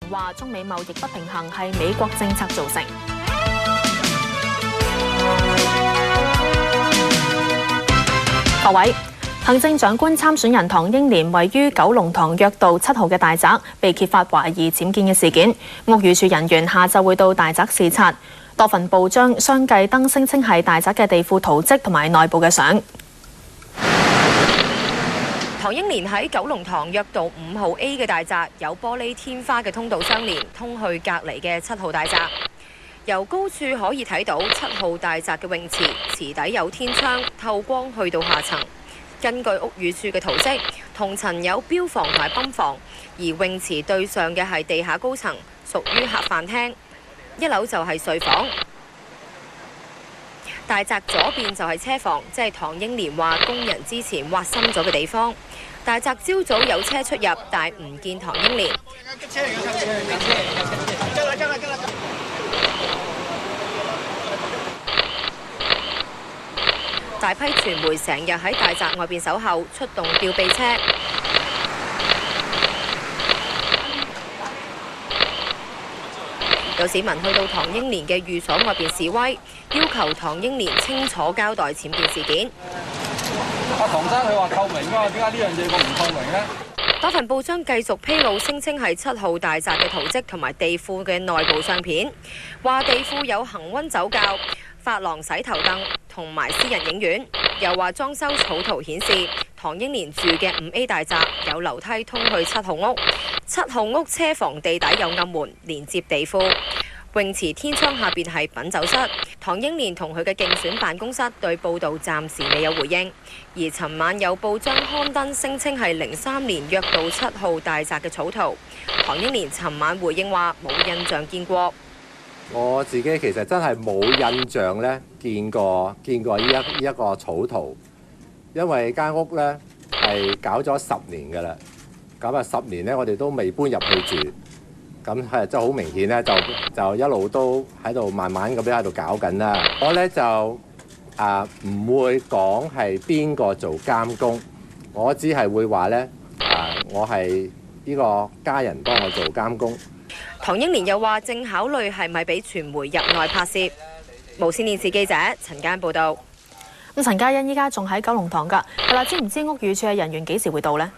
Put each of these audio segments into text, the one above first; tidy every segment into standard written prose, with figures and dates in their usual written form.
話中美貿易不平衡係美國政策造成。各位，行政長官參選人唐英年位於九龍塘約道7號嘅大宅被揭發懷疑僭建嘅事件，屋宇署人員下晝會到大宅視察，多份報章相繼登聲稱係大宅嘅地庫圖則同埋內部嘅相。唐英年喺九龍塘約道5號 A 嘅大宅，有玻璃天花嘅通道相連，通去隔離嘅7號大宅。由高處可以睇到7號大宅嘅泳池，池底有天窗，透光去到下層。根據屋宇署嘅圖則，同層有標房同埋泵房，而泳池對上嘅係地下高層，屬於客飯廳。1樓就係睡房。大宅左邊就係車房，即係唐英年話工人之前挖深咗嘅地方。大宅朝早有車出入，但唔見唐英年。大批傳媒成日喺大宅外邊守候，出動吊臂車。有市民去到唐英年嘅寓所外邊示威，要求唐英年清楚交代僭建事件。阿唐生佢話透明㗎，點解呢樣嘢咁唔透明呢？多份報章繼續披露聲稱係7號大宅嘅圖則同埋地庫嘅內部相片，話地庫有恆溫酒窖、髮廊洗頭凳同埋私人影院，又話裝修草圖顯示唐英年住嘅5A 大宅有樓梯通去7號屋，7號屋車房地底有暗門連接地庫，泳池天窗下邊係品酒室。唐英年同佢嘅競選辦公室對報道暫時未有回應，而尋晚有報章刊登聲稱係03年約道7號大宅嘅草圖。唐英年尋晚回應話冇印象見過。我自己其實真係冇印象咧，見過呢一個草圖，因為間屋咧係搞咗10年㗎啦，咁啊10年咧我哋都未搬入去住，咁係真係好明顯咧，就一路都喺度慢慢咁樣喺度搞緊啦。我咧就唔會講係邊個做監工，我只係會話咧我係呢個家人幫我做監工。唐英年又話正考慮係咪俾傳媒入內拍攝。無線電視記者陳嘉欣報導。咁陳嘉欣依家仲喺九龍塘㗎，係啦，知唔知屋宇署嘅人員幾時會到呢？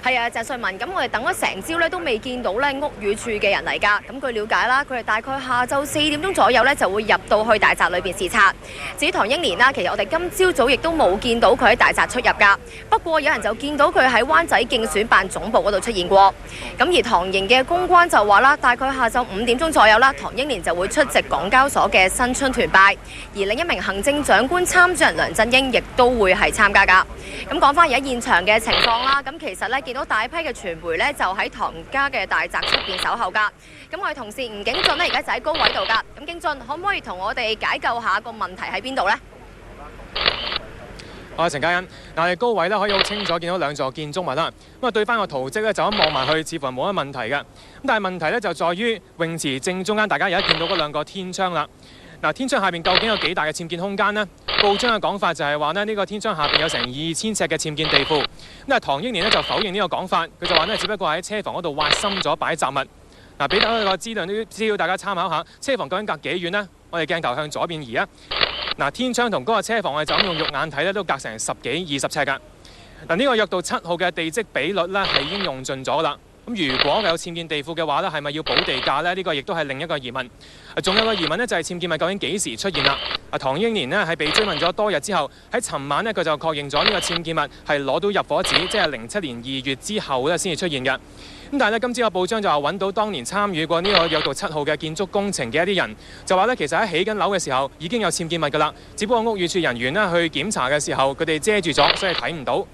係啊，鄭瑞文，咁我哋等咗成朝咧都未見到咧屋宇署嘅人嚟㗎。咁據了解啦，佢哋大概下晝4點鐘左右咧就會入到去大宅裏邊視察。至於唐英年啦，其實我哋今朝早亦都冇見到佢喺大宅出入㗎。不過有人就見到佢喺灣仔競選辦總部嗰度出現過。咁而唐營嘅公關就話啦，大概下晝5點鐘左右啦，唐英年就會出席港交所嘅新春團拜，而另一名行政長官參選人梁振英亦都會係參加㗎。咁講翻而家現場嘅情況啦，咁其實咧見到大批嘅傳媒咧就喺唐家嘅大宅出邊守候㗎。咁我哋同事吳景俊呢，而家就喺高位度㗎。咁景俊可唔可以同我哋解救下個問題喺邊度呢？好啊，陳嘉欣，嗱，我哋高位咧可以好清楚見到2座建築物啦。咁啊對翻個圖則咧就咁望埋去，似乎係冇乜問題嘅。咁但係問題咧就在於泳池正中間，大家而家見到嗰2個天窗啦。嗱，天窗下邊究竟有幾大嘅僭建空間呢？報章嘅講法就係話呢個天窗下邊有成2000尺嘅僭建地庫。咁但係唐英年呢就否認呢個講法，佢就話呢只不過喺車房嗰度挖深咗擺雜物。嗱，俾大家個資料大家參考下，車房究竟隔幾遠呢？我哋鏡頭向左邊移啊。嗱，天窗同嗰個車房我哋就咁用肉眼睇咧，都隔成10幾20尺㗎。嗱，呢個約道7號嘅地積比率咧係已經用盡咗啦。咁如果有僭建地庫嘅話咧，係咪要補地價呢？呢個亦都係另一個疑問。仲有個疑問呢，就係僭建物究竟幾時出現啦？唐英年呢係被追問咗多日之後，喺尋晚呢，佢就確認咗呢個僭建物係攞到入伙紙，即係07年2月之後咧先至出現嘅。咁但係咧，今朝個報章就話揾到當年參與過呢個約道7號嘅建築工程嘅一啲人，就話咧其實喺起緊樓嘅時候已經有僭建物㗎啦，只不過屋宇署人員呢去檢查嘅時候，佢哋遮住咗，所以睇唔到。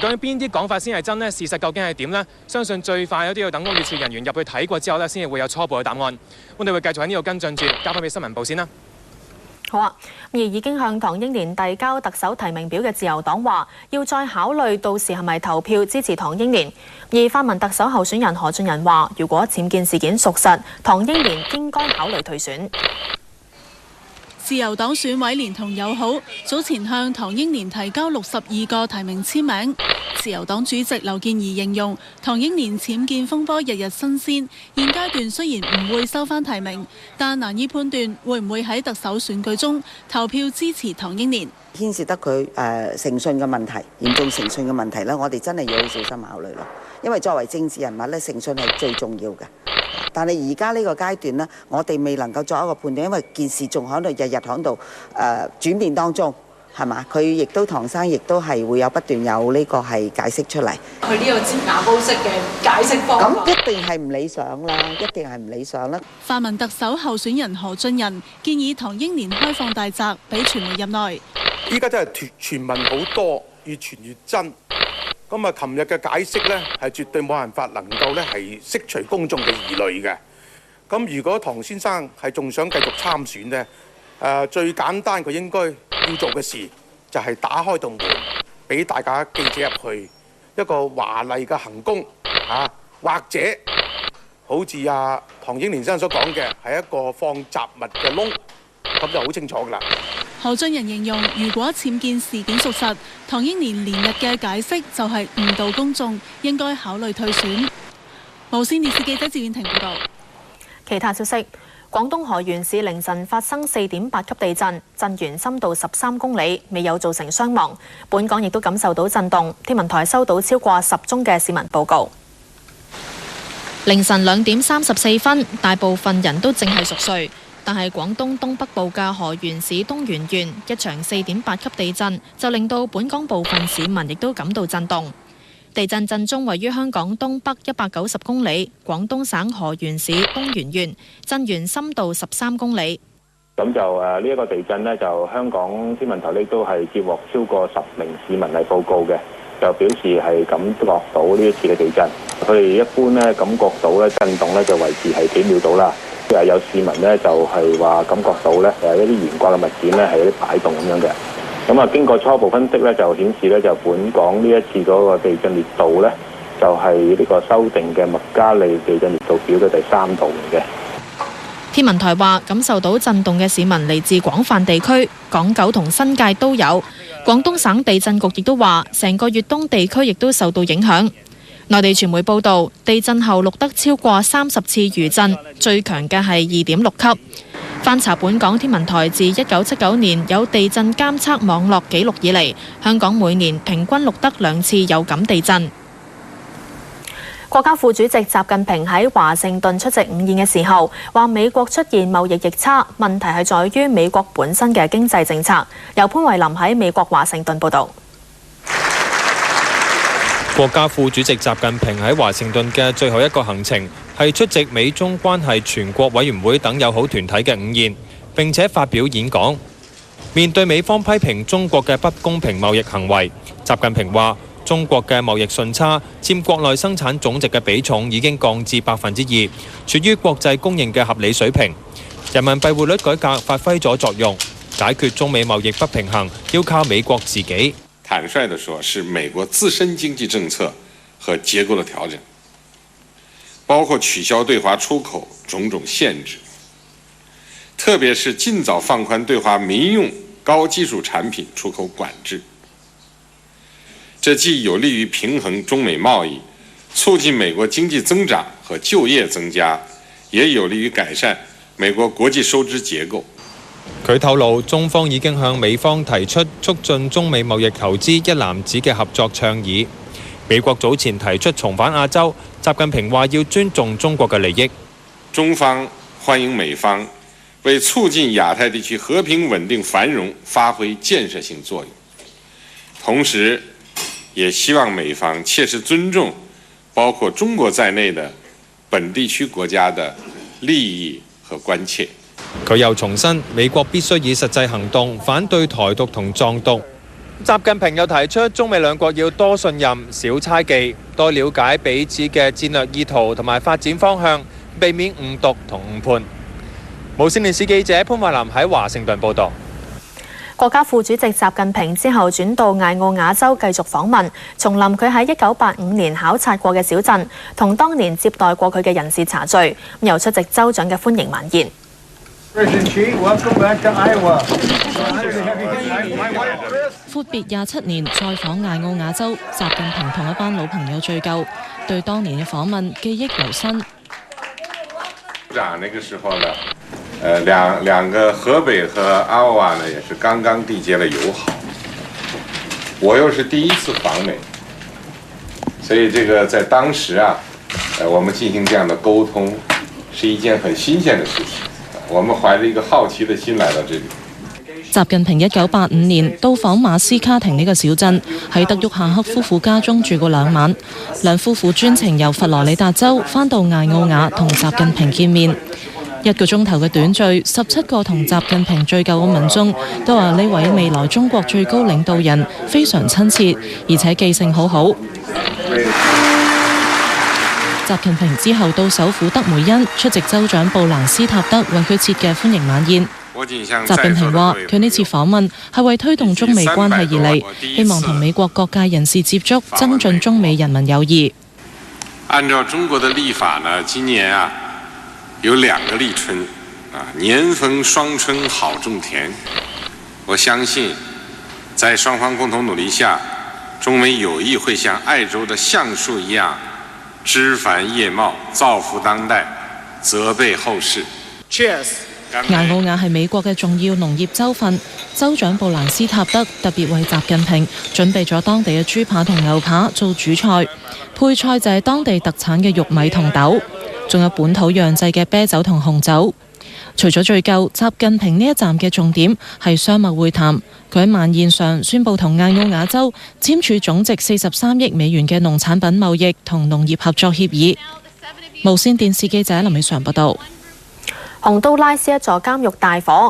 究竟邊啲講法先係真呢？事實究竟係點呢？相信最快都要等屋宇署人員入去睇過之後呢，先至會有初步嘅答案。我哋會繼續喺呢度跟進住，交翻俾新聞部先啦。好啊，而已經向唐英年遞交特首提名表嘅自由黨話，要再考慮到時係咪投票支持唐英年。而泛民特首候選人何俊仁話，如果僭建事件屬實，唐英年應該考慮退選。自由黨選委連同友好早前向唐英年提交62個提名簽名，自由黨主席劉健儀形容唐英年僭建風波日日新鮮，現階段雖然唔會收返提名，但難以判斷會唔會喺特首選舉中投票支持唐英年。牽涉得佢誠信嘅問題，嚴重誠信嘅問題咧，我哋真係要好小心考慮咯。因為作為政治人物咧，誠信係最重要嘅。但係而家呢個階段呢，我哋未能夠作一個判斷，因為件事仲喺度日日喺度轉變當中，係嘛？佢亦都唐生亦都係會有不斷有呢個係解釋出嚟。佢呢個擠牙膏式嘅解釋方法，咁一定係唔理想啦，一定係唔理想啦。泛民特首候選人何俊仁建議唐英年開放大閘俾傳媒入內。依家真係傳聞好多，越傳越真。咁啊，琴日嘅解釋呢，係絕對冇辦法能夠呢係釋除公眾嘅疑慮嘅。咁如果唐先生係仲想繼續參選呢，最簡單佢應該要做嘅事就係打開道門，俾大家記者入去一個華麗嘅行宮或者好似唐英年先生所講嘅係一個放雜物嘅窿，咁就好清楚㗎啦。何俊仁形容，如果僭建事件屬實，唐英年連日嘅解釋就係誤導公眾，應該考慮退選。無線電視記者趙婉婷報道。其他消息，廣東河源市凌晨發生4.8級地震，震源深度13公里，未有造成傷亡。本港亦都感受到震動，天文台收到超過10宗嘅市民報告。凌晨2點34分，大部分人都正係熟睡。但係廣東東北部嘅河源市東源縣一場4.8級地震，就令到本港部分市民亦都感到震動。地震震中位於香港東北190公里，廣東省河源市東源縣，震源深度13公里。咁就呢一個地震呢，就香港天文台呢都係接獲超過10名市民嚟報告嘅，就表示係感覺到呢一次嘅地震。佢哋一般呢感覺到呢震動呢就維持係幾秒到啦。有市民呢就係話感覺到呢一啲懸掛嘅物件呢係有啲擺動咁樣嘅。咁啊，經過初步分析呢，就顯示呢就本港呢一次嗰個地震烈度呢，就係呢個修訂嘅麥加利地震烈度表嘅第3度嚟嘅。天文台話，感受到震動嘅市民嚟自廣泛地區，港九同新界都有。廣東省地震局亦都話，成個粵東地區亦都受到影響。內地傳媒報道，地震後錄得超過30次餘震，最強嘅係2.6級。翻查本港天文台自1979年有地震監測網絡記錄以嚟，香港每年平均錄得2次有感地震。國家副主席習近平喺華盛頓出席午宴嘅時候，話美國出現貿易逆差，問題係在於美國本身嘅經濟政策。由潘慧琳喺美國華盛頓報導。國家副主席習近平喺華盛頓嘅最後一個行程係出席美中關係全國委員會等友好團體嘅午宴，並且發表演講。面對美方批評中國嘅不公平貿易行為，習近平話：中國嘅貿易順差佔國內生產總值嘅比重已經降至2%，處於國際公認嘅合理水平。人民幣匯率改革發揮咗作用，解決中美貿易不平衡要靠美國自己。坦率地說，是美國自身經濟政策和結構的調整，包括取消對華出口種種限制，特別是盡早放寬對華民用高技術產品出口管制。這既有利於平衡中美貿易，促進美國經濟增長和就業增加，也有利於改善美國國際收支結構。佢透露，中方已經向美方提出促進中美貿易投資一籃子嘅合作倡議。美國早前提出重返亞洲，習近平話要尊重中國嘅利益。中方歡迎美方為促進亞太地區和平穩定繁榮發揮建設性作用，同時也希望美方切實尊重包括中國在內的本地區國家的利益和關切。佢又重申，美國必須以實際行動反對台獨同藏獨。習近平又提出，中美兩國要多信任、少猜忌，多了解彼此嘅戰略意圖同埋發展方向，避免誤讀同誤判。無線電視記者潘慧琳喺華盛頓報導。國家副主席習近平之後轉到艾奧瓦州繼續訪問，重臨佢喺1985年考察過嘅小鎮，同當年接待過佢嘅人士茶聚，又出席州長嘅歡迎晚宴。闊別27年再訪艾奧瓦州，習近平同一班老朋友聚舊，對當年嘅訪問記憶猶新。長那個時候呢，兩個河北和阿瓦呢，也是剛剛締結了友好。我又是第一次訪美，所以這個在當時啊，我們進行這樣的溝通，是一件很新鮮的事情。我們懷着一個好奇的心來到這裡。習近平1985年到訪馬斯卡廷呢個小鎮，喺德沃夏克夫婦家中住過2晚。兩夫婦專程由佛羅里達州返到艾奧瓦同習近平見面。1個鐘頭嘅短聚，17個同習近平聚舊嘅民眾都話呢位未來中國最高領導人非常親切，而且記性好好。習近平之後到首府德梅恩出席州長布蘭斯塔德為佢設嘅歡迎晚宴。習近平話：佢呢次訪問係為推動中美關係而嚟，希望同美國各界人士接觸，增進中美人民友誼。按照中國的曆法呢，今年啊有2個立春，年逢雙春好種田。我相信，在雙方共同努力下，中美友誼會像愛州的橡樹一樣，枝繁葉茂，造福當代，澤備後世。Cheers！艾奧瓦係美國嘅重要農業州份，州長布蘭斯塔德特別為習近平準備咗當地嘅豬扒同牛扒做主菜，配菜就係當地特產嘅玉米同豆，仲有本土釀製嘅啤酒同紅酒。除咗聚舊，習近平呢一站嘅重點係商貿會談。佢喺晚宴上宣布同艾奧瓦州簽署總值43億美元嘅農產品貿易同農業合作協議。無線電視記者林美常報道。洪都拉斯一座監獄大火。